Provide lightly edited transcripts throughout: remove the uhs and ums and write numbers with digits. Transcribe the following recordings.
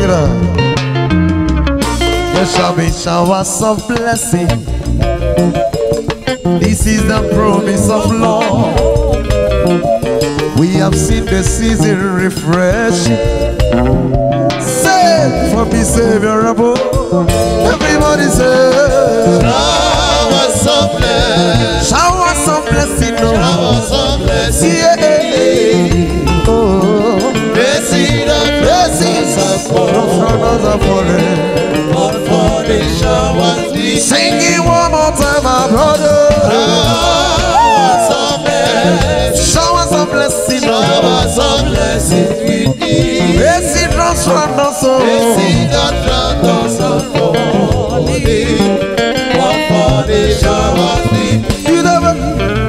it up. There shall be showers of blessing. This is the promise of Lord. We have seen the season refreshing. Say for me, Savior above. Everybody say, showers of blessing. Showers of blessing. Showers of blessing. Yeah. Oh. Blessing of blessings are falling. But for the showers we sing it one more time, my brother. Showers of blessing. Showers of blessing. Showers of blessing we need. Blessing drops from us all. Blessing that drops are falling. But for the showers we need.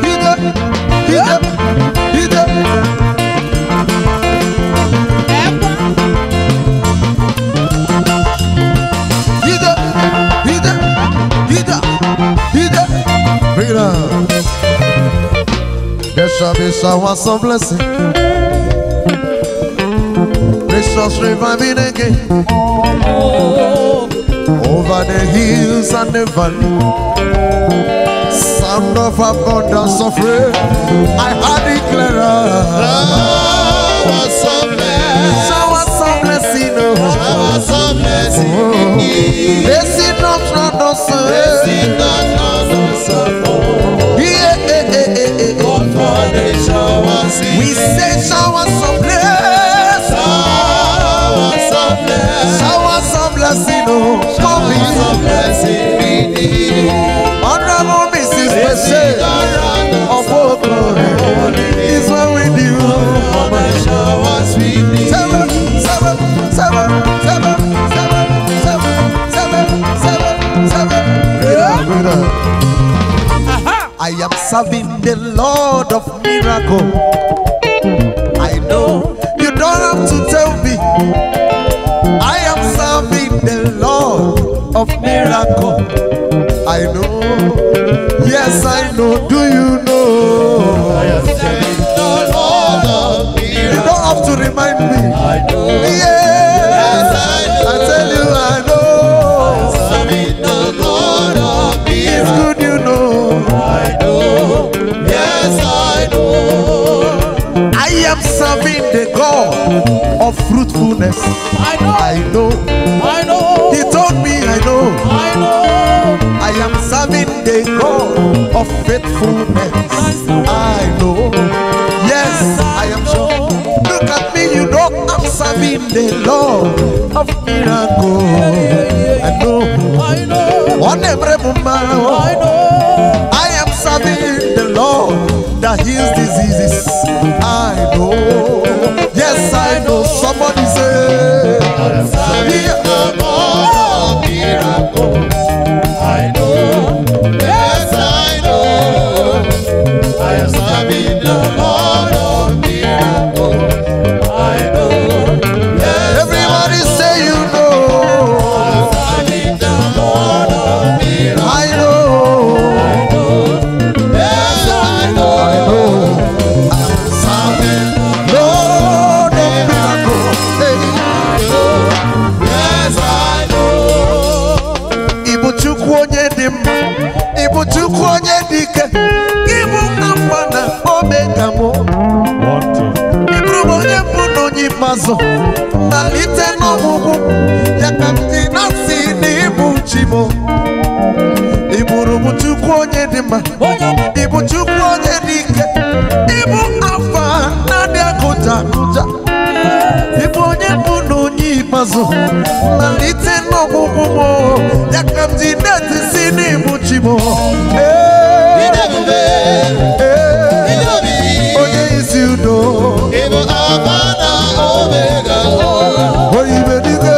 There shall be showers of blessing. Precious reviving again. Over the hills and the valley. Sound of abundance of rain. I declare showers of blessing. Showers of blessing. Showers of blessing. Blessing not from us. Blessing not from us. We say showers of blessing. Showers of blessing. Showers of blessing. Showers of blessing we need. Honorable Mrs. Blessing of glory is what we do. Showers we need. I am serving the Lord of miracle. I know you don't have to tell me. I am serving the Lord of miracle. I know, yes I know. Do you know? I am serving the Lord of miracle. You don't have to remind me. I know. Yes, I know. I tell you I know. I am serving the Lord of miracle. It's good you know. I know. Yes, I know. I am serving the God of fruitfulness. I know. I know. I know. He told me I know. I know. I am serving the God of faithfulness. I know. Yes, I am sure. Look at me, you know I'm serving the Lord of miracle. I know. I know. On every moment, I know. I am serving the Lord that heals diseases. I know. Yes, I know. Somebody say, I am serving the God of miracles. I know. Yes, I know. I am serving the Lord of miracles. I know. Yes, everybody say you know. I am serving the Lord of miracles. I know. I know. Yes, I know. I'm serving Lord of miracles. Hey. Yes, I know. Ibu chukwu onye dị mma, Ibu chukwu onye dị ike, Ibu Alpha na Omega mụ. Iburu m onye mbụ na onye ikpeazụ, malite n'ọgwụgwụ, ya ka m ji na-asị na ịbụ chi mụ. Iburu m chukwu onye dị mma, Ibu chukwu onye dị ike, Ibu Alpha na-adị akụja akụja. Ibu onye mbụ na onye ikpeazụ, malite n'ọgwụgwụ mụ, ya ka m ji na-etisi n'ịbụ chi mụ. Onye isi udo, Ibu Alpha na Omega. oyibe dike.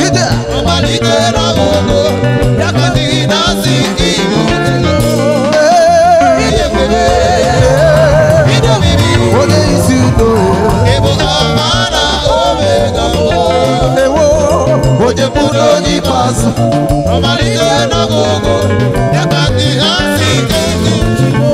Ide. Malite n'ọgwụgwụ, ya ka ndị na-asị Ibu. Onye isi udo, Ibu Alpha na Omega. ewo, onye mbụ na onye ikpeazụ. Malite n'ọgwụgwụ, ya ka ndị na-asị Ibu.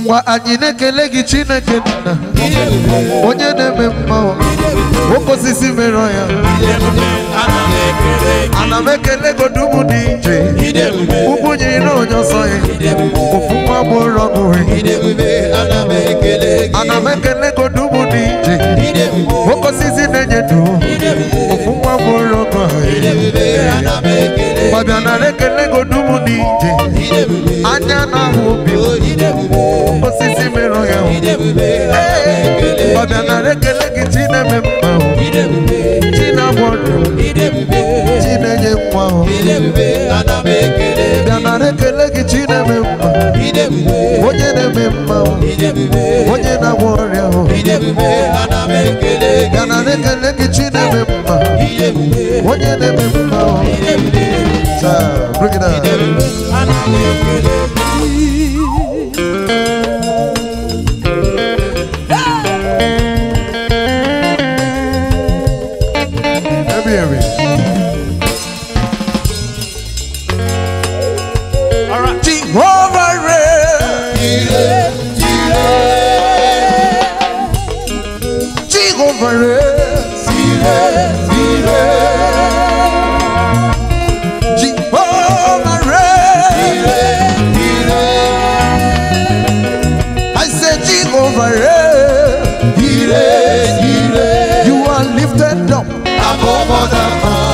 Wa anyị na-ekele gị Chineke nna onye na-eme mma oke osisi mere ya ana m ekele godumu dị ije ugwu nyiri na onye ọsọ ya ofu nwa gboro ọgụ ana m ekele godumu dị ije oke osisi na-enye du ofu nwa gboro ọgụ gbabịa na ekele godumu dị ije anya na-ahụ obi osisi mere ya ọbịa na ekele gị chi na-eme mma chi na-agwọ ọdụ chi na-enye nwa bịa na ekele gị chi na-eme mma onye na-eme mma onye na-agwọ ọrịa bịa na ekele gị chi na-eme mma onye na-eme mma bring it down. Above all the